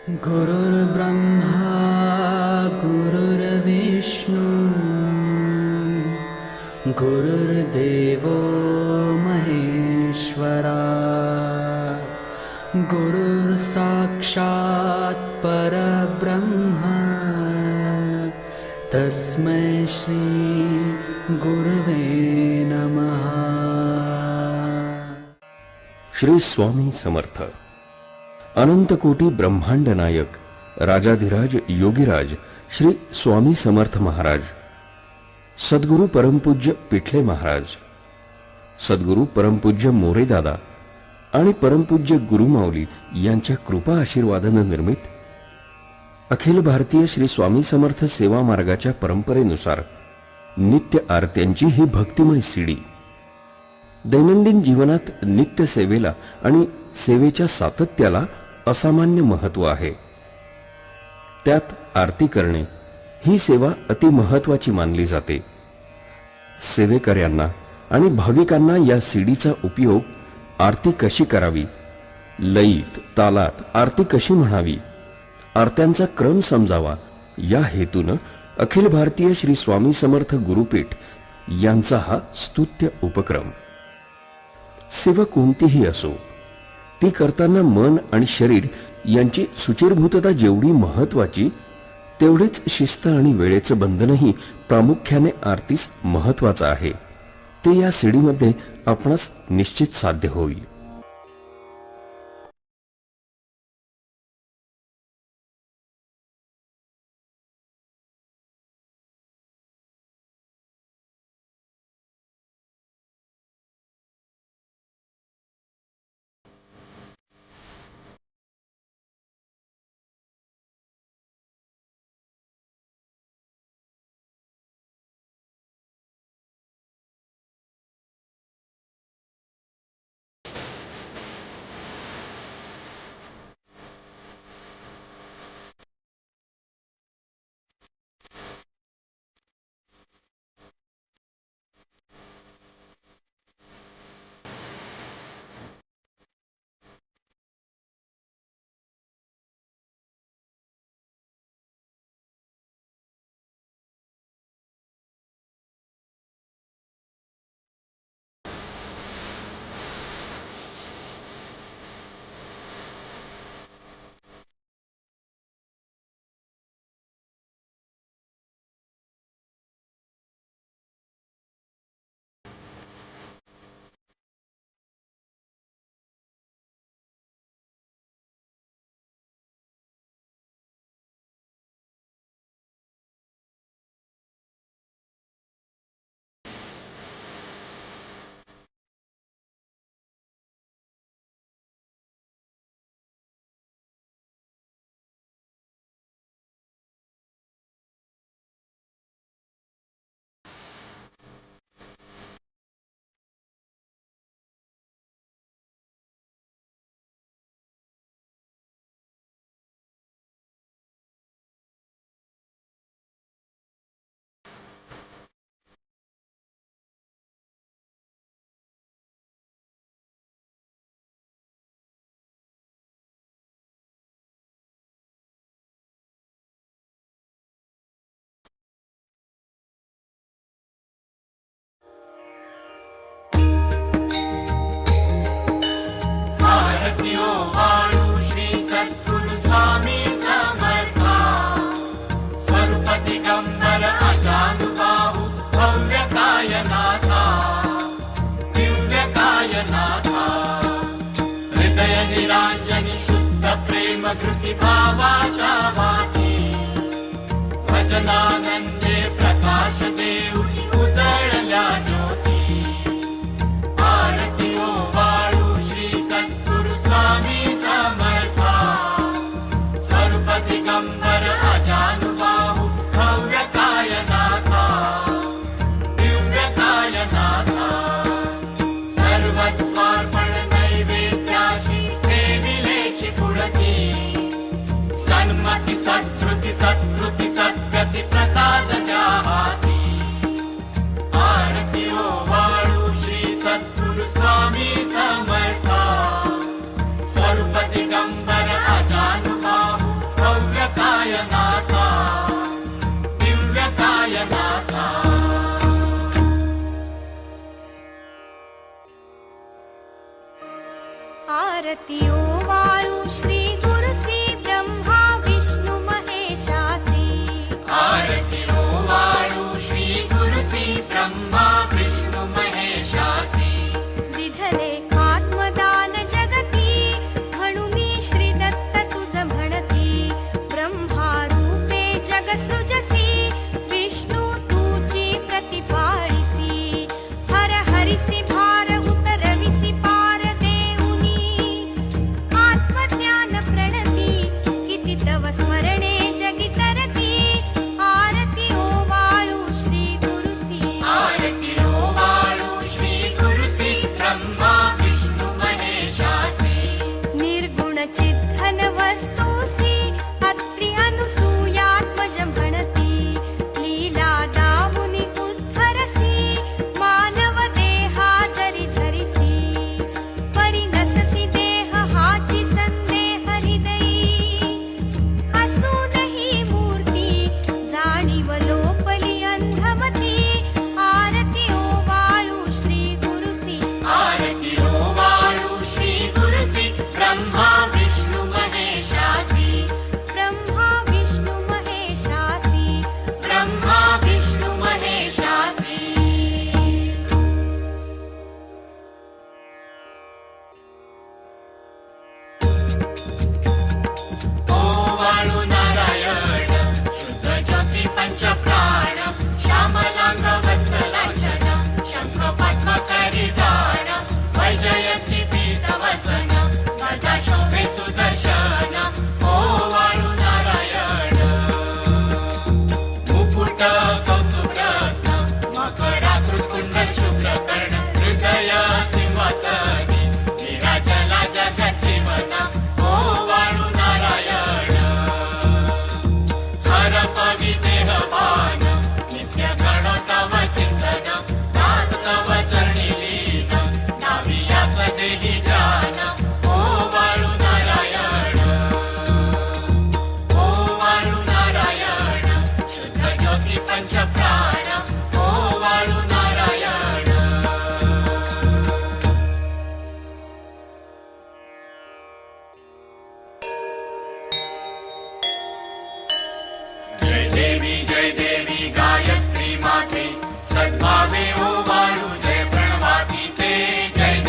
गुरुर्ब्रह्मा गुरुर्विष्णु गुरुर्देवो महेश्वरा गुरुर्साक्षात् परब्रह्म तस्मै श्री गुरुवे नमः। श्री स्वामी समर्थ। अनंतकोटी ब्रह्मांड नायक राजाधिराज योगीराज श्री स्वामी समर्थ महाराज, सद्गुरु परमपूज्य पिठले महाराज, सद्गुरु परमपूज्य मोरेदादा आणि परमपूज्य गुरुमाऊली यांच्या कृपा आशीर्वादाने निर्मित अखिल भारतीय श्री स्वामी समर्थ सेवा मार्गाच्या परंपरेनुसार नित्य आरत्यांची ही भक्तिमय सीडी दैनंदिन जीवनात नित्य सेवेला आणि सेवेच्या सातत्याला असामान्य महत्व आहे। त्यात आरती करणे ही सेवा अति महत्वाची मानली जाते। सेवेकऱ्यांना आणि भाविकांना या सीडीचा उपयोग आरती कशी करावी, लयीत तालात आरती कशी म्हणावी, आरत्यांचा क्रम समजावा या हेतून अखिल भारतीय श्री स्वामी समर्थ गुरुपीठ यांचा हा स्तुत्य उपक्रम। सेवा कोणतीही असो, ती करताना मन आणि शरीर यांची सुचिरभूतता जेवढी महत्वाची, तेवढेच शिस्त आणि वेळेचं बंधनही प्रामुख्याने आरतीस महत्वाचं आहे। ते या सीडीमध्ये आपणास निश्चित साध्य होईल। कृति भावाचा वाची भजनानंदे प्रकाश देऊनी उजळल्या ज्योती। आरती ओ वाळू श्री सद्गुरु स्वामी समर्था, स्वरूप दिगंबर अजानुबाहु भव्य कायनाथा, दिव्य कायनाथा। सर्वस्वार्पण नैवेद्याशी ठेविलेची पुढती, सन्मति सत्कृति सत्कृति सद्गति प्रसाद द्या हाती। आरती ओवाळू श्री गुरुसी ब्रह्मा विष्णु महेशासी आरती ओवाळू श्री गुरुसी ब्रह्मा विष्णु महेशासी विधले आत्मदान जगती म्हणूनी श्री दत्त तुझ म्हणती ब्रह्मा रूपे जग सृजसी विष्णु तुची प्रतिपाळिसी हर हरिसी भार उतरविसी पार देऊनी आत्मज्ञान प्रणती किती तव स्मरणे जगी तरती आरती ओवाळू श्री गुरुसी आरती ओवाळू श्री गुरुसी ब्रह्मा विष्णु महेशासी निर्गुण चिद्धन वस्तुसी अत्रि अनुसूयात्मज म्हणती लीला दावुनी उद्धरसी मानव देहा जरी धरिसी परिनससी देह हाची संदेह हृदयी असूनही मूर्ती जाणीव लोपली अंधमती आरती ओवाळू श्री गुरुसी आरती ओवाळू श्री गुरुसी ब्रह्मा विष्णु महेशासी ब्रह्मा विष्णु महेशासी ब्रह्मा विष्णु महेशासी ओवाळू नारायण शुद्ध ज्योती पंच प्राण श्यामलांग वत्सलाचन शंख पद्म करी जाण वैजयंती पीत वसन गदा शोभे सुदर्शन ओवाळू नारायण मुकुट कौस्तुभ रत्न मकराकृत कुंडल शुभ्र कर्ण हृदय सिंहासनी विराजला जगज्जीवन ओवाळू नारायण हर पवी देहभान नित्य गण तव चिंतन दास तव चरणी लीन नावियाच देही ध्यान ओवाळू नारायण ओवाळू नारायण शुद्ध ज्योती पंच प्राण ओवाळू नारायण जय देवी गायत्री माते सद्भावे ओवाळू जय प्रणवाती ते जय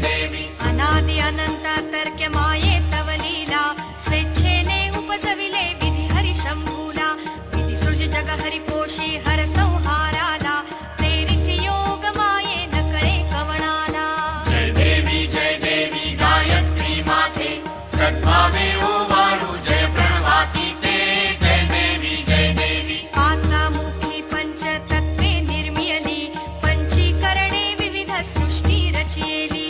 देवी अनादि अनंत तर्क्य माये तव लीला स्वेच्छेने उपजविले विधी हरि शंभूला विधी सृज जग हरि पोषी हर संहाराला प्रेरिसी योग माये नकळे कवणाला जय देवी गायत्री माते सद्भावे ओवाळू जय प्रणवाती ते जय देवी पाचा मुखी पंच तत्वे निर्मियली पंचीकरणे विविध सृष्टी रचियेली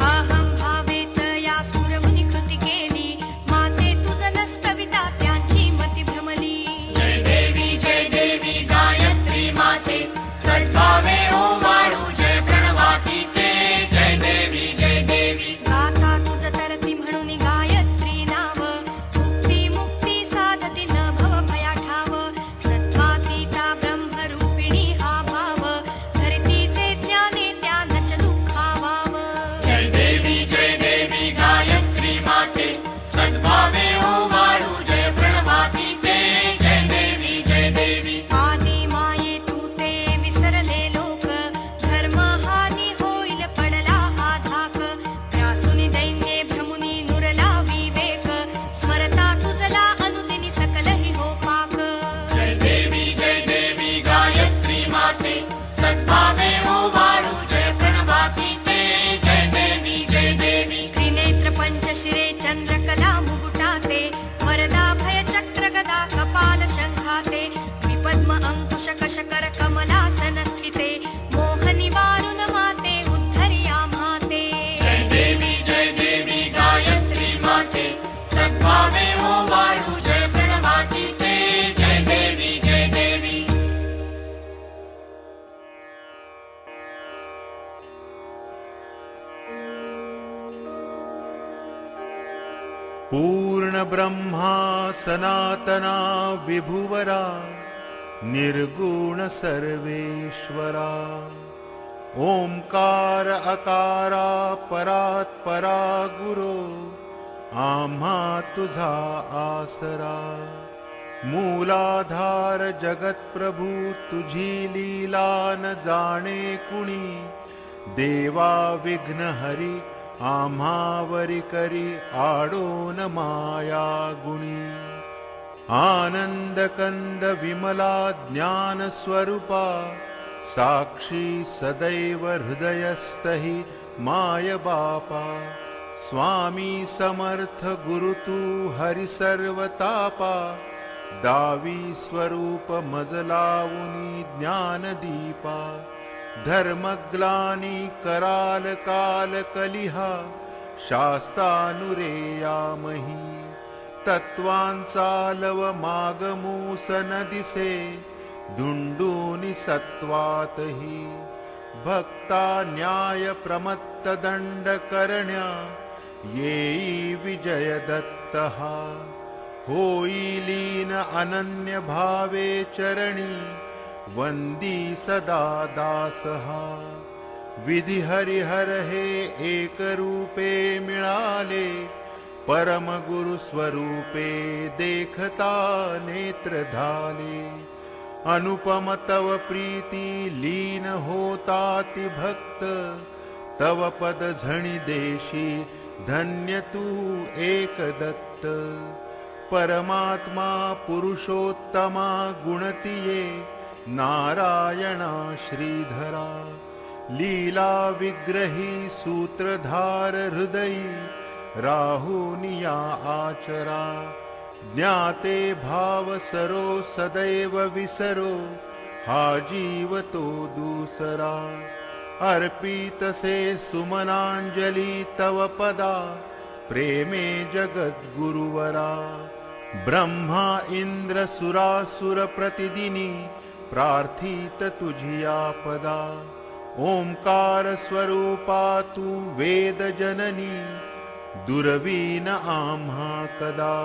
अहम भावेत या सुरमुनी कृती केली माते तुझ नस्तविता त्यांची मती भ्रमली जय देवी गायत्री माते सद्भावे ओवाळू जय प्रणवाती ते जय देवी गाथा तुझ तरती म्हणून गायत्री नाव मुक्ती मुक्ती साधती न भव भया ठाव सत्वातीता ब्रह्मरूपिणी हा भाव धरतीचे ज्ञाने ज्ञानच दुःखावाव जय देवी गायत्री माते सद्भावे ओवाळू जय प्रणवाती ते जय देवी आदि माये तू ते विसरले लोक धर्म हानी होईल पडला हा धाक त्रासुनी दैन्ये भ्रमुनी नुरला विवेक स्मरता तुझला अनुदिनी सकलही हो पाक जय देवी गायत्री माते सद्भावे ओवाळू जय प्रणवाती ते जय देवी त्रिनेत्र पंचशिरे चंद्रकला मुकुटाते वरदा भय चक्र गदा कपाल शंखाते विपद्म अंकुश कशकर कमलासन स्थिते मोह निवारुन माते उद्धरिया माते जय देवी गायत्री माते सद्भावे ओवाळू जय प्रणवाती ते जय देवी पूर्ण ब्रह्मा सनातना विभुवरा निर्गुण सर्वेश्वरा ओंकार अकारा परात परा गुरो आम्हा तुझा आसरा मूलाधार जगत प्रभू तुझी लीला न जाणे कुणी देवा विघ्न हरी आम्हावरी करी आडोन माया गुणी आनंद कंद विमला ज्ञान स्वरूपा साक्षी सदैव हृदयस्थहि माय बापा स्वामी समर्थ गुरु तू हरि सर्वतापा दावी स्वरूप मजलावुनी ज्ञान दीपा धर्मग्लानी कराल काल कलिहा शास्तानुरेयामही तत्वांचा लव मागमूस न दिसे धुंडूनि सत्वातही भक्ता न्याय प्रमत्त दंड करण्या येई विजय दत्तहा होई लीन अनन्य भावे चरणी वंदी सदा दासहा विधी हरिहर हे एक रूपे मिळाले परम गुरु स्वरूपे देखता नेत्र धाले अनुपम तव प्रीती लीन होता ति भक्त तव पद झणी देशी धन्य तू एक दत्त परमात्मा पुरुषोत्तमा गुणतिये नारायणा श्रीधरा लीला विग्रही सूत्रधार हृदयी राहुनिया आचरा ज्ञाते भाव सरो सदैव विसरो हा जीव तो दूसरा अर्पित से सुमनांजलि तव पदा प्रेमे जगत गुरुवरा ब्रह्मा इंद्र सुरासुर प्रतिदिनी प्रार्थित तुझिया पदा ओंकार स्वरूपा तू वेद जननी दुर्वीन आम्हा कदा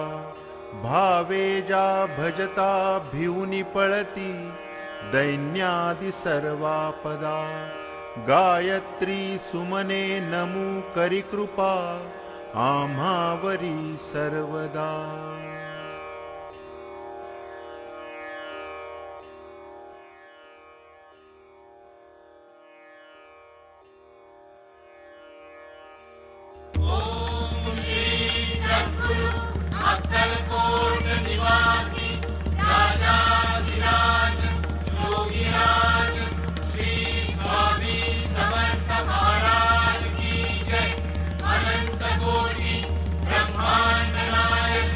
भावे जा भजता भिवनी पळती दैन्यादि सर्वापदा गायत्री सुमने नमू करी कृपा आम्हावरी सर्वदा सद्गुरु अक्कलकोट निवासी राजाधिराज योगीराज श्री स्वामी समर्थ महाराज की जय अनंत कोटि ब्रह्मांड नायक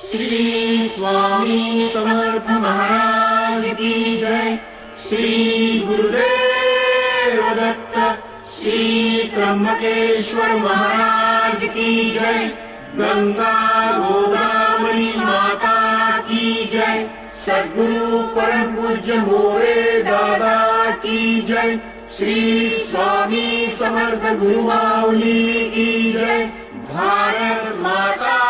श्री स्वामी समर्थ महाराज की जय। श्री गुरुदेव दत्त श्री त्र्यंबकेश्वर महाराज की जय। गंगा गोदावरी माता की जय। सद्गुरु परम पूज्य मोरे दादा की जय। श्री स्वामी समर्थ गुरु माऊली की जय। भारत माता